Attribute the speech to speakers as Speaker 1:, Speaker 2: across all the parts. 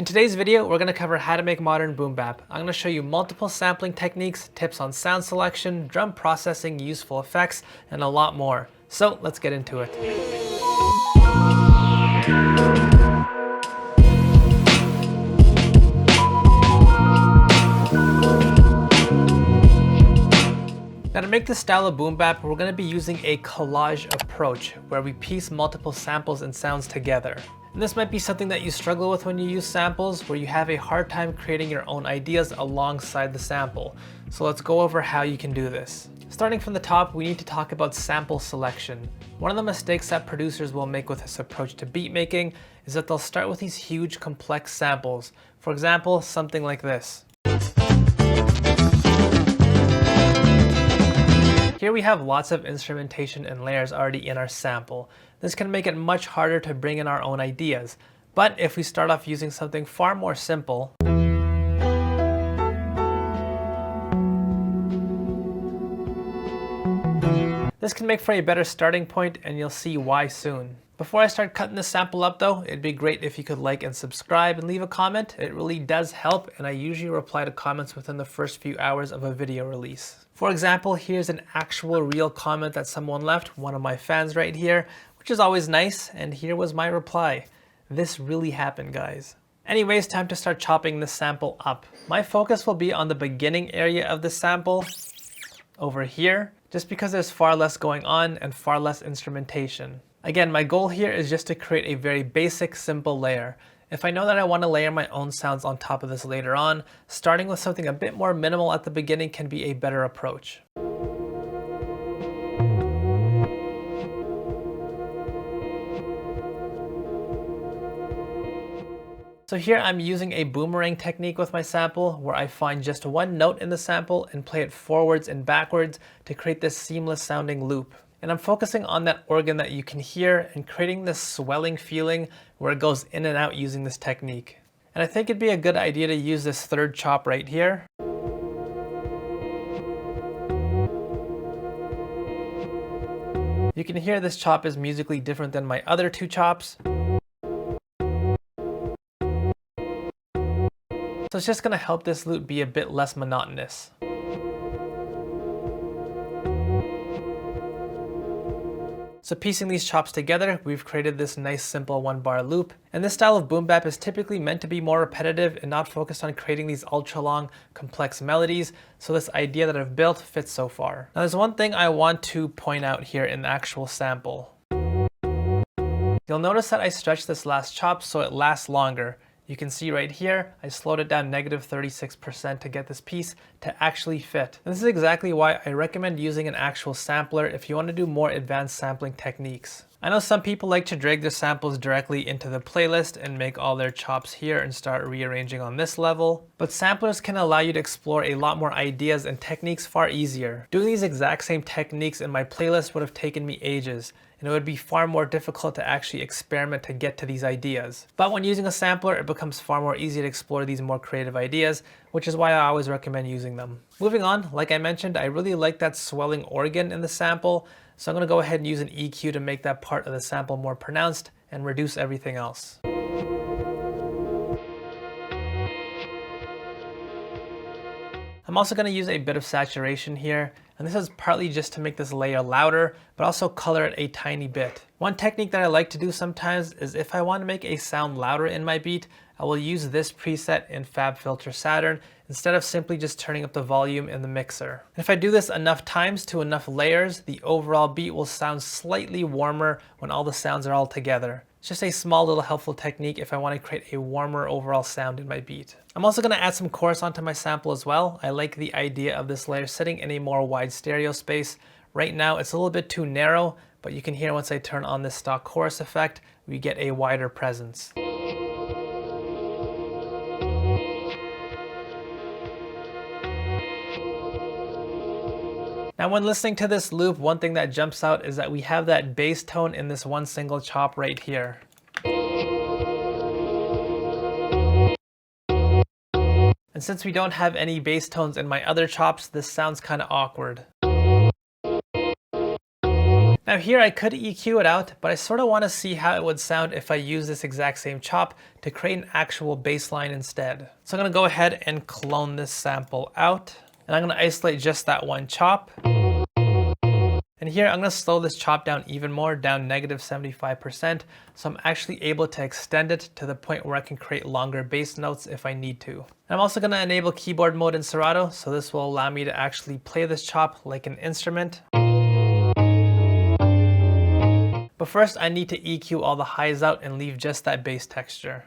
Speaker 1: In today's video, we're going to cover how to make modern boom bap. I'm going to show you multiple sampling techniques, tips on sound selection, drum processing, useful effects, and a lot more. So let's get into it. Now to make this style of boom bap, we're going to be using a collage approach where we piece multiple samples and sounds together. And this might be something that you struggle with when you use samples, where you have a hard time creating your own ideas alongside the sample. So let's go over how you can do this. Starting from the top, we need to talk about sample selection. One of the mistakes that producers will make with this approach to beat making is that they'll start with these huge complex samples. For example, something like this. Here we have lots of instrumentation and layers already in our sample. This can make it much harder to bring in our own ideas. But if we start off using something far more simple, this can make for a better starting point, and you'll see why soon. Before I start cutting this sample up though, it'd be great if you could like and subscribe and leave a comment. It really does help, and I usually reply to comments within the first few hours of a video release. For example, here's an actual real comment that someone left, one of my fans right here, which is always nice, and here was my reply. This really happened, guys. Anyways, time to start chopping this sample up. My focus will be on the beginning area of the sample, over here, just because there's far less going on and far less instrumentation. Again, my goal here is just to create a very basic, simple layer. If I know that I want to layer my own sounds on top of this later on, starting with something a bit more minimal at the beginning can be a better approach. So here I'm using a boomerang technique with my sample, where I find just one note in the sample and play it forwards and backwards to create this seamless sounding loop. And I'm focusing on that organ that you can hear and creating this swelling feeling where it goes in and out using this technique. And I think it'd be a good idea to use this third chop right here. You can hear this chop is musically different than my other two chops. So it's just going to help this loop be a bit less monotonous. So piecing these chops together, we've created this nice simple 1-bar loop. And this style of boom bap is typically meant to be more repetitive and not focused on creating these ultra long, complex melodies. So this idea that I've built fits so far. Now there's one thing I want to point out here in the actual sample. You'll notice that I stretched this last chop so it lasts longer. You can see right here, I slowed it down -36% to get this piece to actually fit. And this is exactly why I recommend using an actual sampler if you want to do more advanced sampling techniques. I know some people like to drag their samples directly into the playlist and make all their chops here and start rearranging on this level, but samplers can allow you to explore a lot more ideas and techniques far easier. Doing these exact same techniques in my playlist would have taken me ages, and it would be far more difficult to actually experiment to get to these ideas. But when using a sampler, it becomes far more easy to explore these more creative ideas, which is why I always recommend using them. Moving on, like I mentioned, I really like that swelling organ in the sample, so I'm going to go ahead and use an EQ to make that part of the sample more pronounced and reduce everything else. I'm also going to use a bit of saturation here, and this is partly just to make this layer louder, but also color it a tiny bit. One technique that I like to do sometimes is if I want to make a sound louder in my beat, I will use this preset in FabFilter Saturn instead of simply just turning up the volume in the mixer. And if I do this enough times to enough layers, the overall beat will sound slightly warmer when all the sounds are all together. It's just a small little helpful technique if I want to create a warmer overall sound in my beat. I'm also going to add some chorus onto my sample as well. I like the idea of this layer sitting in a more wide stereo space. Right now it's a little bit too narrow, but you can hear once I turn on this stock chorus effect, we get a wider presence. Now when listening to this loop, one thing that jumps out is that we have that bass tone in this one single chop right here. And since we don't have any bass tones in my other chops, this sounds kind of awkward. Now Now here I could EQ it out, but I sort of want to see how it would sound if I use this exact same chop to create an actual bass line instead. So I'm going to go ahead and clone this sample out, and I'm going to isolate just that one chop. And here I'm going to slow this chop down even more, down -75%, so I'm actually able to extend it to the point where I can create longer bass notes if I need to. And I'm also going to enable keyboard mode in Serato, so this will allow me to actually play this chop like an instrument. But first I need to EQ all the highs out and leave just that bass texture.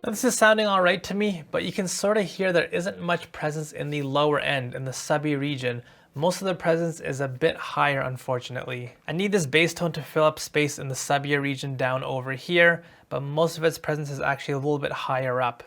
Speaker 1: Now this is sounding alright to me, but you can sort of hear there isn't much presence in the lower end, in the subby region. Most of the presence is a bit higher, unfortunately. I need this bass tone to fill up space in the subbier region down over here, but most of its presence is actually a little bit higher up.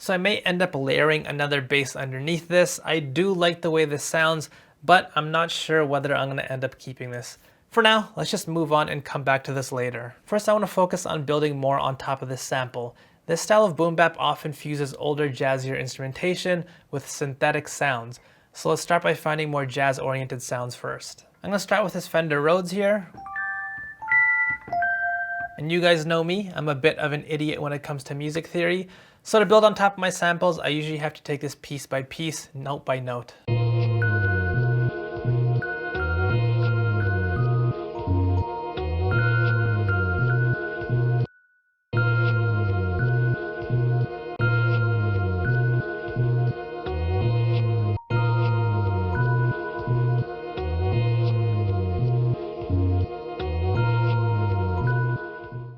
Speaker 1: So I may end up layering another bass underneath this. I do like the way this sounds, but I'm not sure whether I'm going to end up keeping this. For now, let's just move on and come back to this later. First, I want to focus on building more on top of this sample. This style of boom bap often fuses older, jazzier instrumentation with synthetic sounds. So let's start by finding more jazz-oriented sounds first. I'm going to start with this Fender Rhodes here. And you guys know me, I'm a bit of an idiot when it comes to music theory. So to build on top of my samples, I usually have to take this piece by piece, note by note.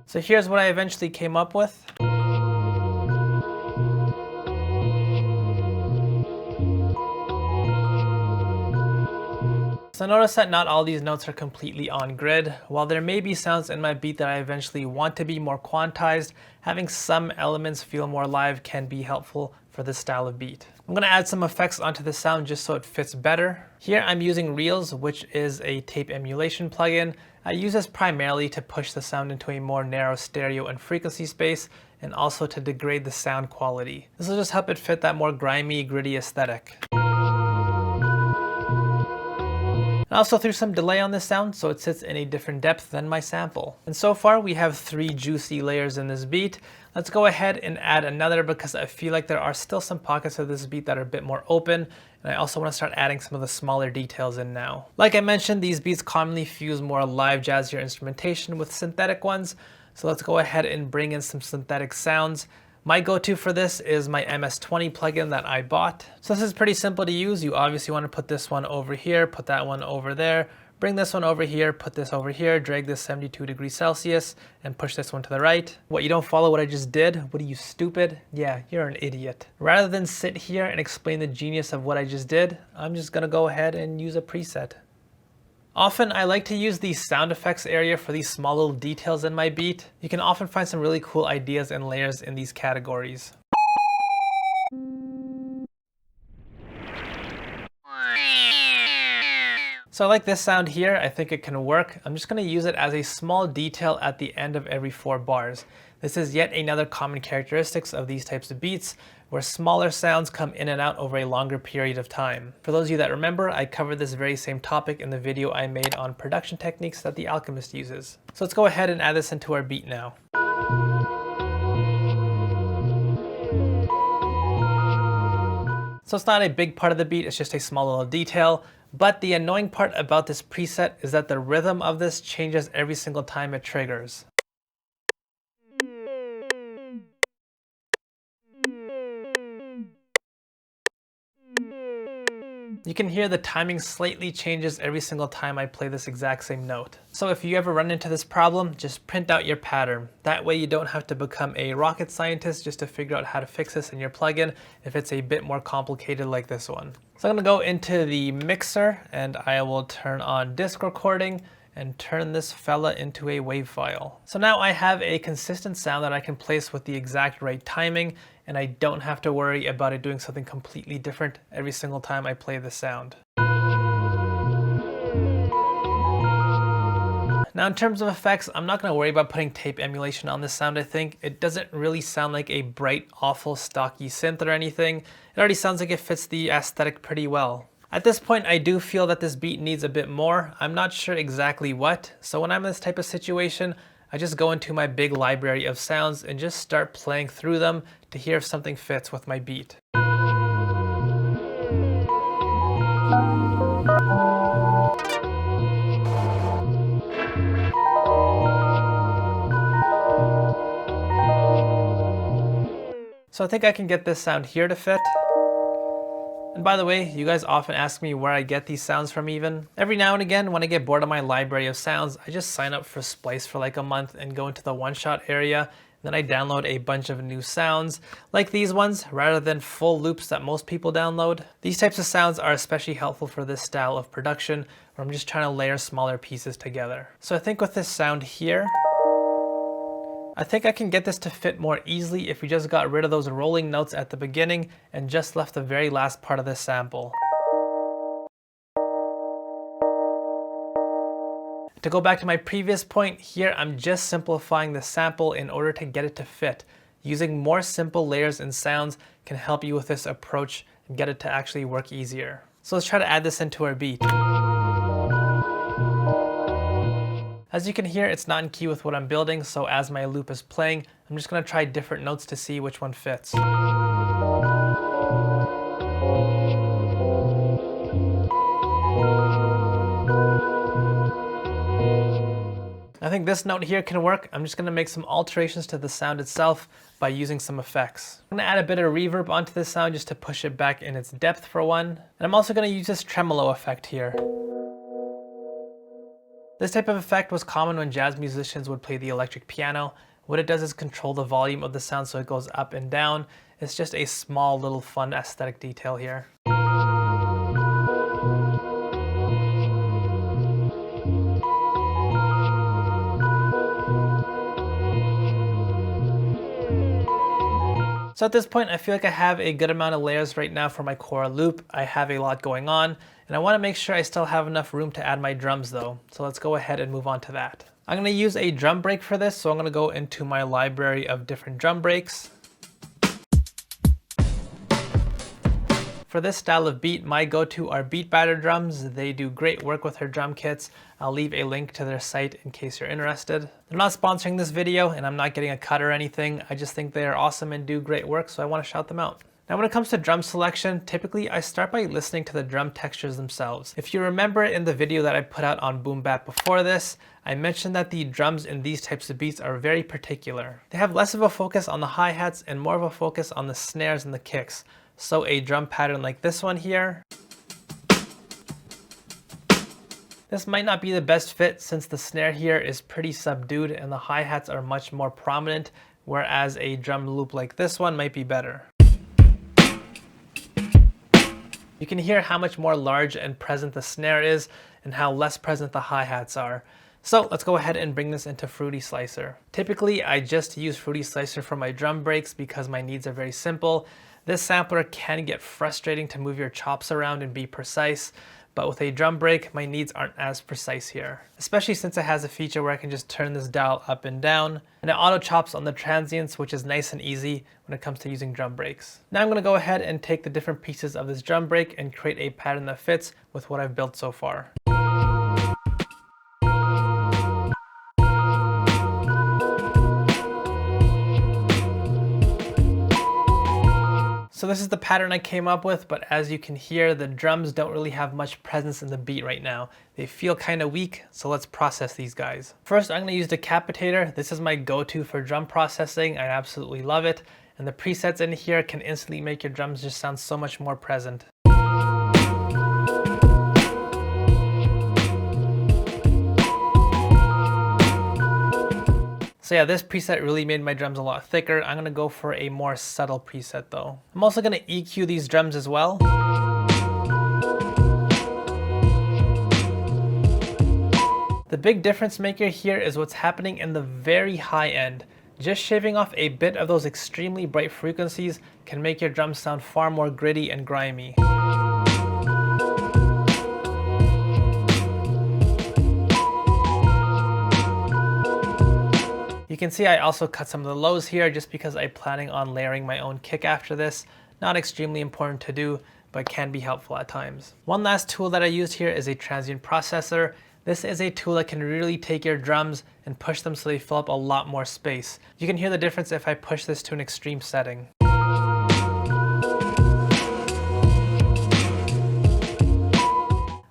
Speaker 1: So here's what I eventually came up with. So notice that not all these notes are completely on grid. While there may be sounds in my beat that I eventually want to be more quantized, having some elements feel more live can be helpful for this style of beat. I'm going to add some effects onto the sound just so it fits better. Here I'm using Reels, which is a tape emulation plugin. I use this primarily to push the sound into a more narrow stereo and frequency space, and also to degrade the sound quality. This will just help it fit that more grimy, gritty aesthetic. I also threw some delay on this sound so it sits in a different depth than my sample. And so far we have 3 juicy layers in this beat. Let's go ahead and add another because I feel like there are still some pockets of this beat that are a bit more open, and I also want to start adding some of the smaller details in now. Like I mentioned, these beats commonly fuse more live, jazzier instrumentation with synthetic ones, so let's go ahead and bring in some synthetic sounds. My go-to for this is my MS-20 plugin that I bought. So this is pretty simple to use. You obviously want to put this one over here, put that one over there, bring this one over here, put this over here, drag this 72 degrees Celsius, and push this one to the right. What, you don't follow what I just did? What are you, stupid? Yeah, you're an idiot. Rather than sit here and explain the genius of what I just did, I'm just gonna go ahead and use a preset. Often I like to use the sound effects area for these small little details in my beat. You can often find some really cool ideas and layers in these categories. So I like this sound here, I think it can work. I'm just going to use it as a small detail at the end of every 4 bars. This is yet another common characteristics of these types of beats, where smaller sounds come in and out over a longer period of time. For those of you that remember, I covered this very same topic in the video I made on production techniques that The Alchemist uses. So let's go ahead and add this into our beat now. So it's not a big part of the beat, it's just a small little detail. But the annoying part about this preset is that the rhythm of this changes every single time it triggers. You can hear the timing slightly changes every single time I play this exact same note. So if you ever run into this problem, just print out your pattern. That way you don't have to become a rocket scientist just to figure out how to fix this in your plugin if it's a bit more complicated like this one. So I'm gonna go into the mixer and I will turn on disc recording and turn this fella into a WAV file. So now I have a consistent sound that I can place with the exact right timing, and I don't have to worry about it doing something completely different every single time I play the sound. Now in terms of effects, I'm not going to worry about putting tape emulation on this sound. I think it doesn't really sound like a bright, awful, stocky synth or anything. It already sounds like it fits the aesthetic pretty well. At this point, I do feel that this beat needs a bit more. I'm not sure exactly what, so when I'm in this type of situation, I just go into my big library of sounds and just start playing through them to hear if something fits with my beat. So I think I can get this sound here to fit. And by the way, you guys often ask me where I get these sounds from even. Every now and again, when I get bored of my library of sounds, I just sign up for Splice for like a month and go into the one-shot area. Then I download a bunch of new sounds, like these ones, rather than full loops that most people download. These types of sounds are especially helpful for this style of production, where I'm just trying to layer smaller pieces together. So I think with this sound here, I think I can get this to fit more easily if we just got rid of those rolling notes at the beginning and just left the very last part of this sample. To go back to my previous point, here I'm just simplifying the sample in order to get it to fit. Using more simple layers and sounds can help you with this approach and get it to actually work easier. So let's try to add this into our beat. As you can hear, it's not in key with what I'm building, so as my loop is playing, I'm just going to try different notes to see which one fits. I think this note here can work. I'm just going to make some alterations to the sound itself by using some effects. I'm going to add a bit of reverb onto this sound just to push it back in its depth for one. And I'm also going to use this tremolo effect here. This type of effect was common when jazz musicians would play the electric piano. What it does is control the volume of the sound so it goes up and down. It's just a small little fun aesthetic detail here. So at this point, I feel like I have a good amount of layers right now for my core loop. I have a lot going on, and I want to make sure I still have enough room to add my drums though. So let's go ahead and move on to that. I'm going to use a drum break for this, so I'm going to go into my library of different drum breaks. For this style of beat, my go-to are Beat Batter drums. They do great work with their drum kits. I'll leave a link to their site in case you're interested. They're not sponsoring this video and I'm not getting a cut or anything. I just think they are awesome and do great work, so I want to shout them out. Now when it comes to drum selection, typically I start by listening to the drum textures themselves. If you remember in the video that I put out on Boom Bap before this, I mentioned that the drums in these types of beats are very particular. They have less of a focus on the hi-hats and more of a focus on the snares and the kicks. So a drum pattern like this one here, this might not be the best fit since the snare here is pretty subdued and the hi-hats are much more prominent, whereas a drum loop like this one might be better. You can hear how much more large and present the snare is and how less present the hi-hats are. So let's go ahead and bring this into Fruity Slicer. Typically, I just use Fruity Slicer for my drum breaks because my needs are very simple. This sampler can get frustrating to move your chops around and be precise, but with a drum break, my needs aren't as precise here, especially since it has a feature where I can just turn this dial up and down, and it auto chops on the transients, which is nice and easy when it comes to using drum breaks. Now I'm going to go ahead and take the different pieces of this drum break and create a pattern that fits with what I've built so far. So this is the pattern I came up with, but as you can hear, the drums don't really have much presence in the beat right now. They feel kind of weak, so let's process these guys. First, I'm going to use Decapitator. This is my go-to for drum processing. I absolutely love it. And the presets in here can instantly make your drums just sound so much more present. So yeah, this preset really made my drums a lot thicker. I'm gonna go for a more subtle preset though. I'm also gonna EQ these drums as well. The big difference maker here is what's happening in the very high end. Just shaving off a bit of those extremely bright frequencies can make your drums sound far more gritty and grimy. You can see I also cut some of the lows here just because I'm planning on layering my own kick after this. Not extremely important to do, but can be helpful at times. One last tool that I used here is a Transient Processor. This is a tool that can really take your drums and push them so they fill up a lot more space. You can hear the difference if I push this to an extreme setting.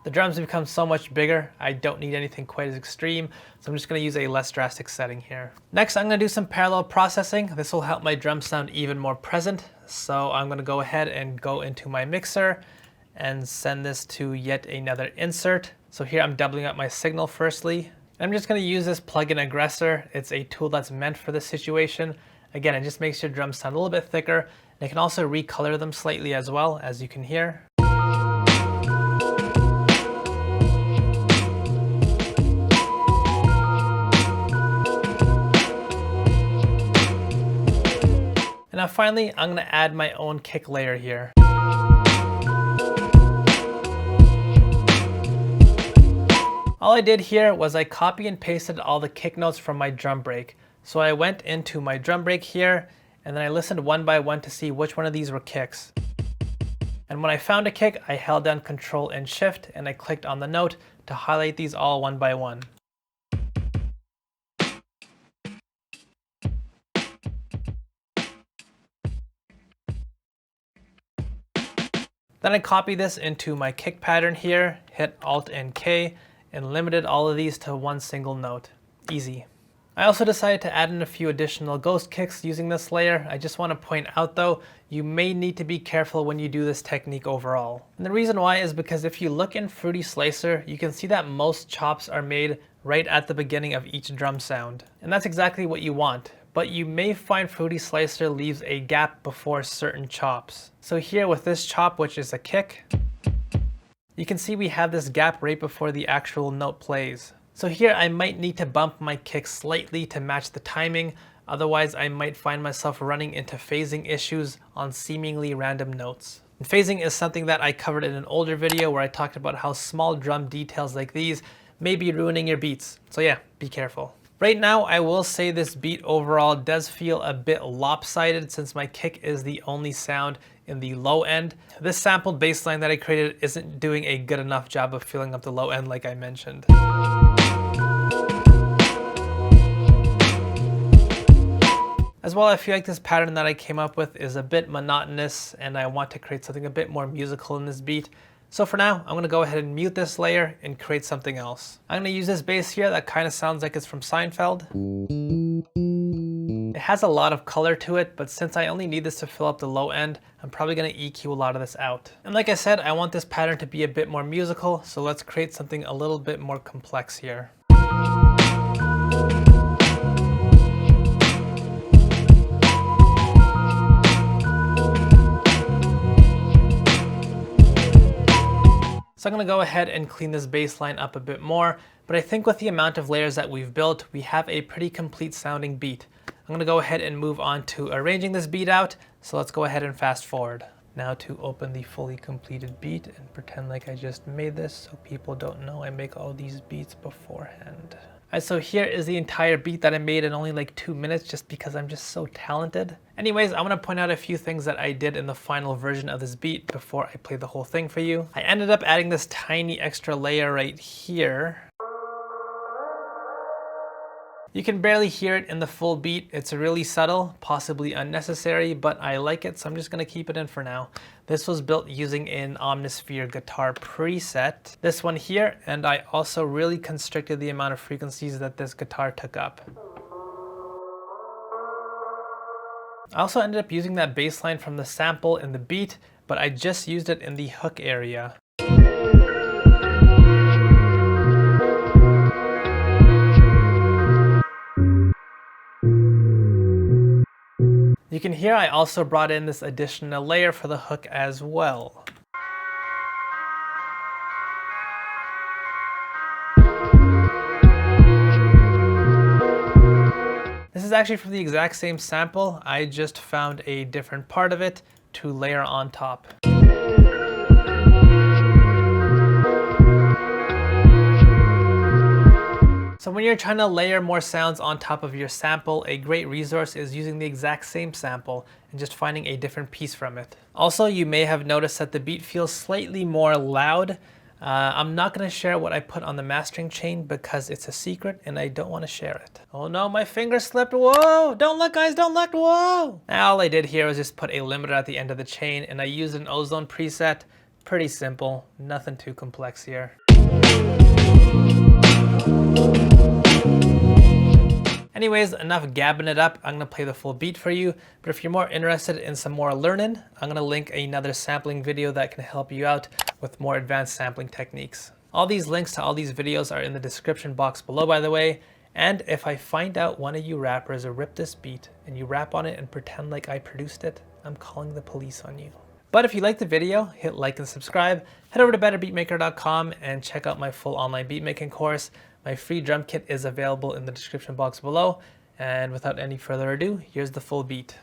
Speaker 1: The drums become so much bigger, I don't need anything quite as extreme, so I'm just going to use a less drastic setting here. Next, I'm going to do some parallel processing. This will help my drums sound even more present. So I'm going to go ahead and go into my mixer and send this to yet another insert. So here I'm doubling up my signal firstly. I'm just going to use this plugin aggressor. It's a tool that's meant for this situation. Again, it just makes your drums sound a little bit thicker. And it can also recolor them slightly as well, as you can hear. And now finally, I'm going to add my own kick layer here. All I did here was I copy and pasted all the kick notes from my drum break. So I went into my drum break here, and then I listened one by one to see which one of these were kicks. And when I found a kick, I held down Control and Shift, and I clicked on the note to highlight these all one by one. Then I copied this into my kick pattern here, hit Alt and K, and limited all of these to one single note. Easy. I also decided to add in a few additional ghost kicks using this layer. I just want to point out though, you may need to be careful when you do this technique overall. And the reason why is because if you look in Fruity Slicer, you can see that most chops are made right at the beginning of each drum sound. And that's exactly what you want. But you may find Fruity Slicer leaves a gap before certain chops. So here with this chop, which is a kick, you can see we have this gap right before the actual note plays. So here I might need to bump my kick slightly to match the timing, otherwise I might find myself running into phasing issues on seemingly random notes. And phasing is something that I covered in an older video where I talked about how small drum details like these may be ruining your beats. So yeah, be careful. Right now, I will say this beat overall does feel a bit lopsided since my kick is the only sound in the low end. This sampled bass line that I created isn't doing a good enough job of filling up the low end like I mentioned. As well, I feel like this pattern that I came up with is a bit monotonous and I want to create something a bit more musical in this beat. So for now, I'm going to go ahead and mute this layer and create something else. I'm going to use this bass here that kind of sounds like it's from Seinfeld. It has a lot of color to it, but since I only need this to fill up the low end, I'm probably going to EQ a lot of this out. And like I said, I want this pattern to be a bit more musical, so let's create something a little bit more complex here. So I'm going to go ahead and clean this bass line up a bit more, but I think with the amount of layers that we've built, we have a pretty complete sounding beat. I'm going to go ahead and move on to arranging this beat out, so let's go ahead and fast forward. Now to open the fully completed beat and pretend like I just made this so people don't know I make all these beats beforehand. Alright, so here is the entire beat that I made in only like 2 minutes just because I'm just so talented. Anyways, I want to point out a few things that I did in the final version of this beat before I play the whole thing for you. I ended up adding this tiny extra layer right here. You can barely hear it in the full beat. It's really subtle, possibly unnecessary, but I like it, so I'm just gonna keep it in for now. This was built using an Omnisphere guitar preset, this one here, and I also really constricted the amount of frequencies that this guitar took up. I also ended up using that bass line from the sample in the beat, but I just used it in the hook area. You can hear I also brought in this additional layer for the hook as well. This is actually from the exact same sample. I just found a different part of it to layer on top. So when you're trying to layer more sounds on top of your sample, a great resource is using the exact same sample and just finding a different piece from it. Also, you may have noticed that the beat feels slightly more loud. I'm not going to share what I put on the mastering chain because it's a secret and I don't want to share it. Oh no, my finger slipped. Whoa! Don't look, guys, don't look. Whoa! Now all I did here was just put a limiter at the end of the chain and I used an ozone preset. Pretty simple, nothing too complex here. Anyways, enough gabbing it up. I'm gonna play the full beat for you, but if you're more interested in some more learning, I'm gonna link another sampling video that can help you out with more advanced sampling techniques. All these links to all these videos are in the description box below, by the way, and if I find out one of you rappers ripped this beat and you rap on it and pretend like I produced it, I'm calling the police on you. But if you liked the video, hit like and subscribe, head over to betterbeatmaker.com and check out my full online beatmaking course. My free drum kit is available in the description box below. And without any further ado, here's the full beat.